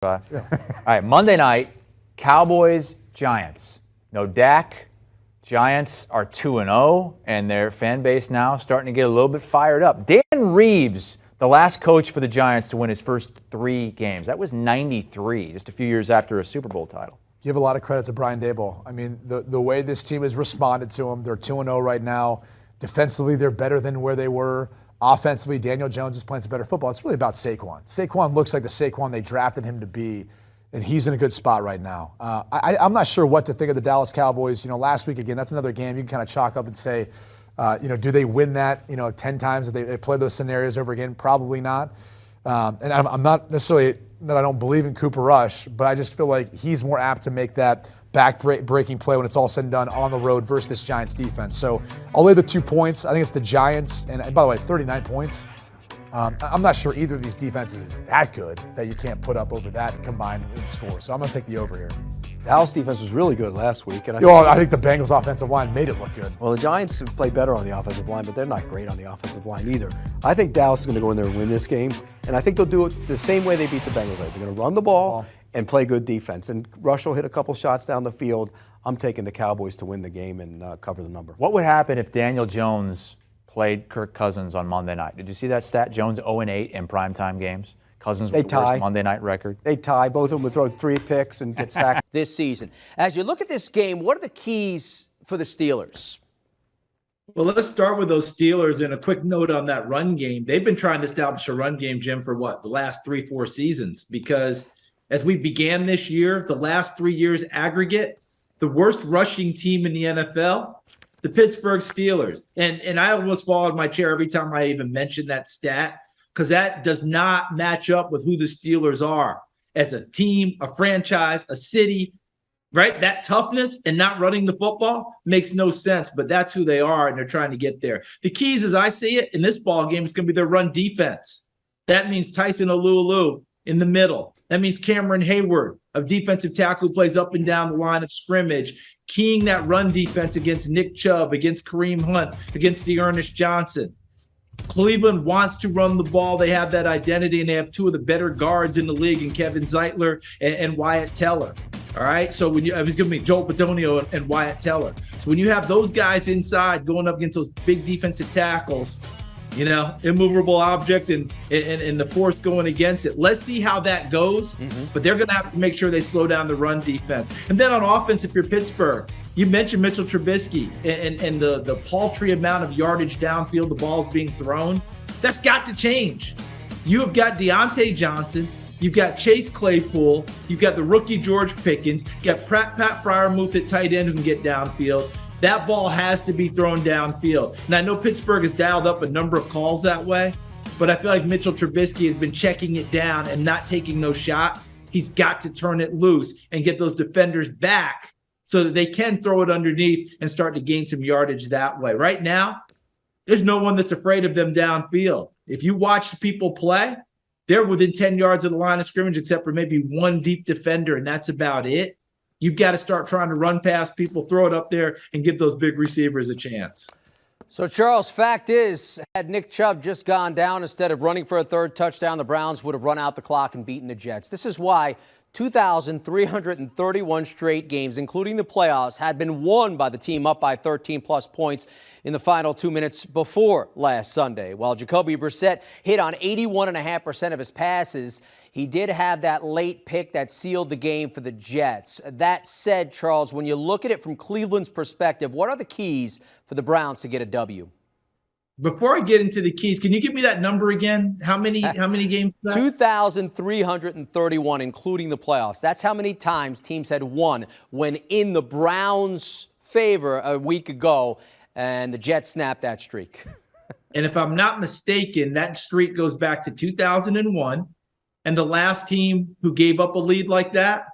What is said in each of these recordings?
All right, Monday night, Cowboys, Giants. No Dak. Giants are 2-0, and their fan base now starting to get a little bit fired up. Dan Reeves, the last coach for the Giants to win his first 3 games. That was 93, just a few years after a Super Bowl title. Give a lot of credit to Brian Daboll. I mean, the way this team has responded to him, they're 2-0 right now. Defensively, they're better than where they were. Offensively, Daniel Jones is playing some better football. It's really about Saquon. Saquon looks like the Saquon they drafted him to be, and he's in a good spot right now. I'm not sure what to think of the Dallas Cowboys. Last week, again, that's another game you can kind of chalk up and say, do they win that, 10 times if they play those scenarios over again? Probably not. And I'm not necessarily that I don't believe in Cooper Rush, but I just feel like he's more apt to make that back-breaking play when it's all said and done on the road versus this Giants defense. So I'll lay the 2 points. I think it's the Giants. And by the way, 39 points. I'm not sure either of these defenses is that good that you can't put up over that combined score. So I'm going to take the over here. Dallas defense was really good last week. And I think the Bengals offensive line made it look good. Well, the Giants play better on the offensive line, but they're not great on the offensive line either. I think Dallas is going to go in there and win this game, and I think they'll do it the same way they beat the Bengals. They're going to run the ball and play good defense. And Rush will hit a couple shots down the field. I'm taking the Cowboys to win the game and cover the number. What would happen if Daniel Jones played Kirk Cousins on Monday night? Did you see that stat? Jones 0-8 in primetime games. Cousins with the worst Monday night record. They tie. Both of them would throw 3 picks and get sacked this season. As you look at this game, what are the keys for the Steelers? Well, let's start with those Steelers and a quick note on that run game. They've been trying to establish a run game, Jim, for the last 3-4 seasons, because as we began this year, the last 3 years aggregate, the worst rushing team in the NFL, the Pittsburgh Steelers. And I almost fall in my chair every time I even mention that stat, because that does not match up with who the Steelers are as a team, a franchise, a city, right? That toughness and not running the football makes no sense, but that's who they are, and they're trying to get there. The keys, as I see it, in this ball game is going to be their run defense. That means Tyson Alualu in the middle. That means Cameron Hayward, a defensive tackle who plays up and down the line of scrimmage, keying that run defense against Nick Chubb, against Kareem Hunt, against Ernest Johnson. Cleveland wants to run the ball. They have that identity, and they have 2 of the better guards in the league in Kevin Zeitler and Wyatt Teller. All right, so when it's going to be Joel Bitonio and Wyatt Teller. So when you have those guys inside going up against those big defensive tackles, immovable object and the force going against it. Let's see how that goes. But they're going to have to make sure they slow down the run defense. And then on offense, if you're Pittsburgh, you mentioned Mitchell Trubisky and the paltry amount of yardage downfield the ball's being thrown. That's got to change. You have got Deontay Johnson. You've got Chase Claypool. You've got the rookie George Pickens. You got Pat Freiermuth at tight end who can get downfield. That ball has to be thrown downfield. And I know Pittsburgh has dialed up a number of calls that way, but I feel like Mitchell Trubisky has been checking it down and not taking those shots. He's got to turn it loose and get those defenders back so that they can throw it underneath and start to gain some yardage that way. Right now, there's no one that's afraid of them downfield. If you watch people play, they're within 10 yards of the line of scrimmage except for maybe one deep defender, and that's about it. You've got to start trying to run past people, throw it up there, and give those big receivers a chance. So, Charles, fact is, had Nick Chubb just gone down instead of running for a 3rd touchdown, the Browns would have run out the clock and beaten the Jets. This is why 2,331 straight games, including the playoffs, had been won by the team up by 13-plus points in the final 2 minutes before last Sunday. While Jacoby Brissett hit on 81.5% of his passes, he did have that late pick that sealed the game for the Jets. That said, Charles, when you look at it from Cleveland's perspective, what are the keys for the Browns to get a W? Before I get into the keys, can you give me that number again? How many games? 2,331, including the playoffs. That's how many times teams had won when in the Browns' favor a week ago, and the Jets snapped that streak. And if I'm not mistaken, that streak goes back to 2001. And the last team who gave up a lead like that,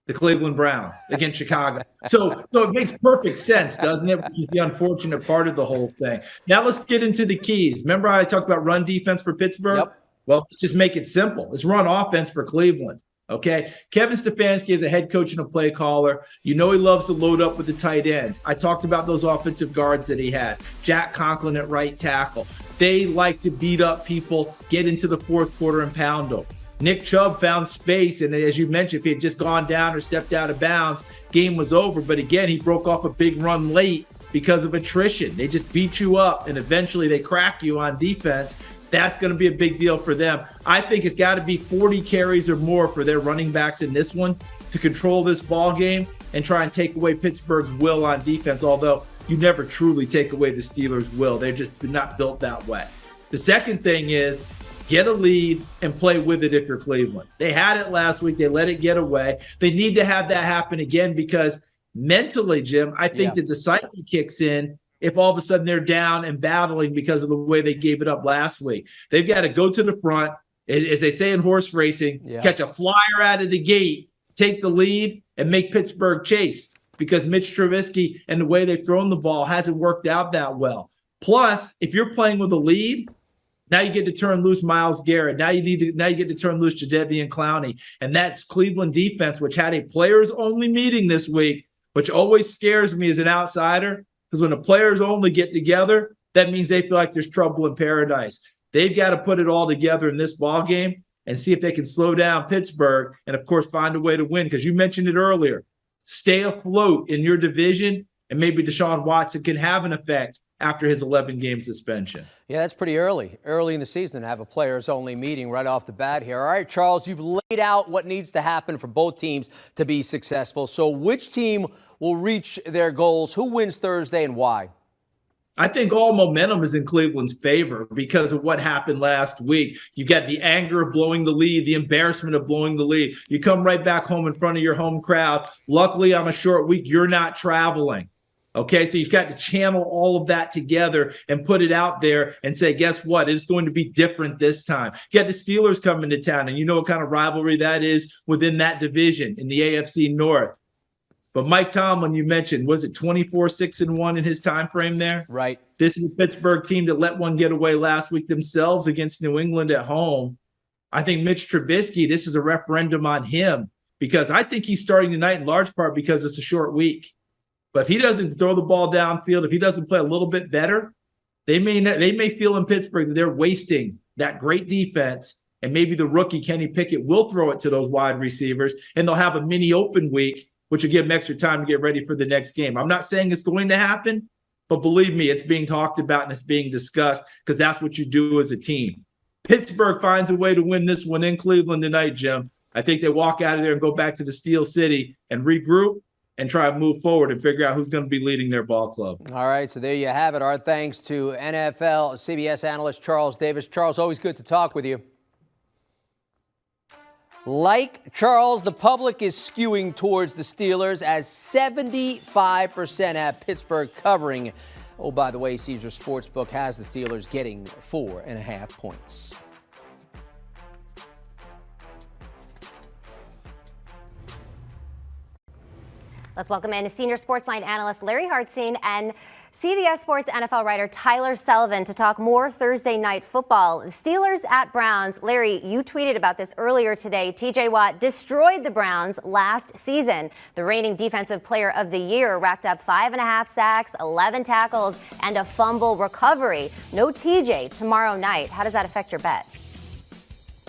the Cleveland Browns against Chicago. So it makes perfect sense, doesn't it? Which is the unfortunate part of the whole thing. Now let's get into the keys. Remember I talked about run defense for Pittsburgh? Yep. Well, let's just make it simple. Let's run offense for Cleveland. Okay, Kevin Stefanski is a head coach and a play caller. You know he loves to load up with the tight ends. I talked about those offensive guards that he has. Jack Conklin at right tackle. They like to beat up people, get into the 4th quarter and pound them. Nick Chubb found space, and as you mentioned, if he had just gone down or stepped out of bounds, game was over. But again, he broke off a big run late because of attrition. They just beat you up, and eventually they crack you on defense. That's going to be a big deal for them. I think it's got to be 40 carries or more for their running backs in this one to control this ball game and try and take away Pittsburgh's will on defense, although you never truly take away the Steelers' will. They're just not built that way. The second thing is get a lead and play with it if you're Cleveland. They had it last week. They let it get away. They need to have that happen again because mentally, Jim, I think that the psyche kicks in if all of a sudden they're down and battling because of the way they gave it up last week. They've got to go to the front, as they say in horse racing, catch a flyer out of the gate, take the lead, and make Pittsburgh chase because Mitch Trubisky and the way they've thrown the ball hasn't worked out that well. Plus, if you're playing with a lead, now you get to turn loose Myles Garrett. Now you get to turn loose Jadeveon Clowney. And that's Cleveland defense, which had a players-only meeting this week, which always scares me as an outsider, because when the players only get together, that means they feel like there's trouble in paradise. They've got to put it all together in this ball game and see if they can slow down Pittsburgh and, of course, find a way to win. Because you mentioned it earlier, stay afloat in your division, and maybe Deshaun Watson can have an effect after his 11-game suspension. Yeah, that's pretty early in the season to have a players-only meeting right off the bat here. All right, Charles, you've laid out what needs to happen for both teams to be successful. So which team will reach their goals? Who wins Thursday and why? I think all momentum is in Cleveland's favor because of what happened last week. You got the anger of blowing the lead, the embarrassment of blowing the lead. You come right back home in front of your home crowd. Luckily, on a short week, you're not traveling. Okay, so you've got to channel all of that together and put it out there and say, guess what? It's going to be different this time. You got the Steelers coming to town, and you know what kind of rivalry that is within that division in the AFC North. But Mike Tomlin, you mentioned, was it 24-6-1 in his time frame there? Right. This is a Pittsburgh team that let one get away last week themselves against New England at home. I think Mitch Trubisky, this is a referendum on him because I think he's starting tonight in large part because it's a short week. But if he doesn't throw the ball downfield, if he doesn't play a little bit better, they may feel in Pittsburgh that they're wasting that great defense, and maybe the rookie Kenny Pickett will throw it to those wide receivers, and they'll have a mini open week, which will give them extra time to get ready for the next game. I'm not saying it's going to happen, but believe me, it's being talked about and it's being discussed because that's what you do as a team. Pittsburgh finds a way to win this one in Cleveland tonight, Jim. I think they walk out of there and go back to the Steel City and regroup and try to move forward and figure out who's going to be leading their ball club. All right, so there you have it. Our thanks to NFL CBS analyst Charles Davis. Charles, always good to talk with you. Like Charles, the public is skewing towards the Steelers as 75% have Pittsburgh covering. Oh, by the way, Caesar Sportsbook has the Steelers getting 4.5 points. Let's welcome in senior Sportsline analyst Larry Hartstein and CBS Sports NFL writer Tyler Sullivan to talk more Thursday night football. Steelers at Browns. Larry, you tweeted about this earlier today. TJ Watt destroyed the Browns last season. The reigning defensive player of the year racked up 5.5 sacks, 11 tackles, and a fumble recovery. No TJ tomorrow night. How does that affect your bet?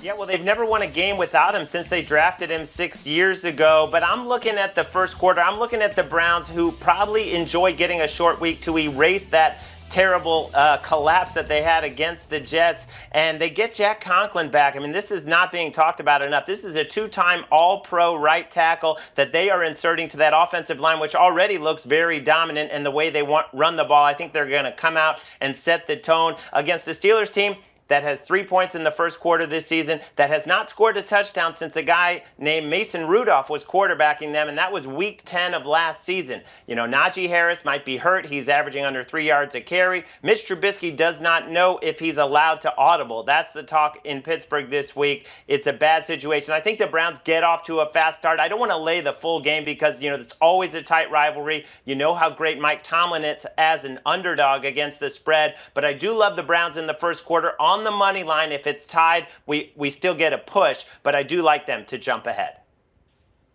Yeah, well, they've never won a game without him since they drafted him 6 years ago. But I'm looking at the first quarter. I'm looking at the Browns, who probably enjoy getting a short week to erase that terrible collapse that they had against the Jets. And they get Jack Conklin back. I mean, this is not being talked about enough. This is a two-time All-Pro right tackle that they are inserting to that offensive line, which already looks very dominant in the way they run the ball. I think they're going to come out and set the tone against the Steelers team that has 3 points in the first quarter this season, that has not scored a touchdown since a guy named Mason Rudolph was quarterbacking them, and that was week 10 of last season. You know, Najee Harris might be hurt. He's averaging under 3 yards a carry. Mitch Trubisky does not know if he's allowed to audible. That's the talk in Pittsburgh this week. It's a bad situation. I think the Browns get off to a fast start. I don't want to lay the full game because, you know, it's always a tight rivalry. You know how great Mike Tomlin is as an underdog against the spread, but I do love the Browns in the first quarter on the money line. If it's tied, we still get a push, but I do like them to jump ahead.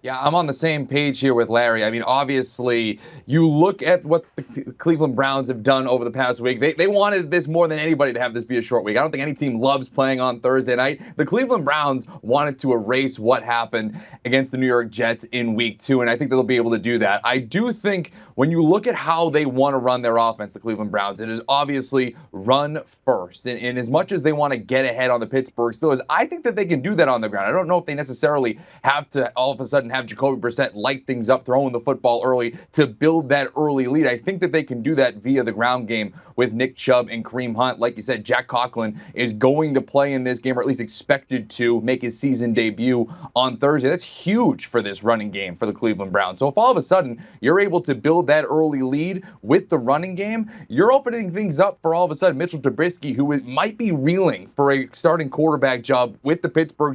Yeah, I'm on the same page here with Larry. I mean, obviously, you look at what the Cleveland Browns have done over the past week. They wanted this more than anybody to have this be a short week. I don't think any team loves playing on Thursday night. The Cleveland Browns wanted to erase what happened against the New York Jets in week 2, and I think they'll be able to do that. I do think when you look at how they want to run their offense, the Cleveland Browns, it is obviously run first. And as much as they want to get ahead on the Pittsburgh Steelers, I think that they can do that on the ground. I don't know if they necessarily have to all of a sudden have Jacoby Brissett light things up, throwing the football early to build that early lead. I think that they can do that via the ground game with Nick Chubb and Kareem Hunt. Like you said, Jack Conklin is going to play in this game, or at least expected to make his season debut on Thursday. That's huge for this running game for the Cleveland Browns. So if all of a sudden you're able to build that early lead with the running game, you're opening things up for all of a sudden Mitchell Trubisky, who might be reeling for a starting quarterback job with the Pittsburgh